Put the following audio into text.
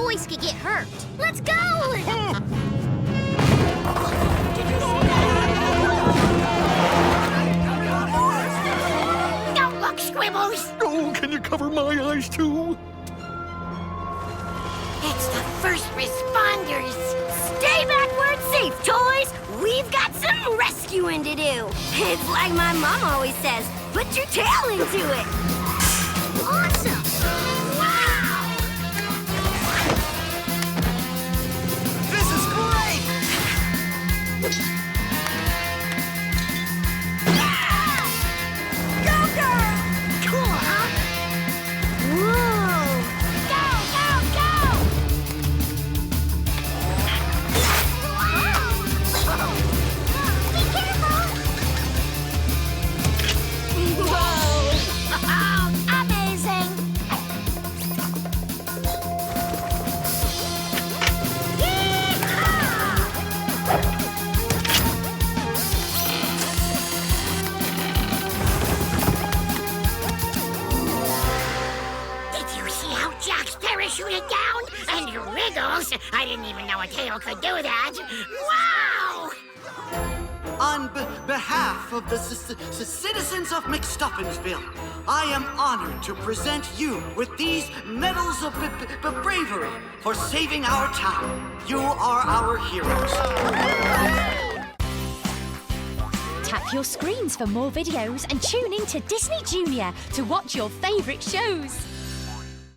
toys could get hurt. Let's go! Don't look, Squibbles! Oh, can you cover my eyes, too? It's the first responders! Stay backward safe, toys! We've got some rescuing to do! It's like my mom always says, put your tail into it! Awesome! Wow! This is great! Go, girl! Cool, huh? Whoa! Go, go, go! Be careful! Whoa! Oh, amazing! Did you see how Jack's parachuted down? And Wriggles! I didn't even know a tail could do that! Wow! On behalf of the citizens of McStuffinsville, I am honored to present you with these medals of bravery for saving our town. You are our heroes. Tap your screens for more videos and tune in to Disney Junior to watch your favourite shows.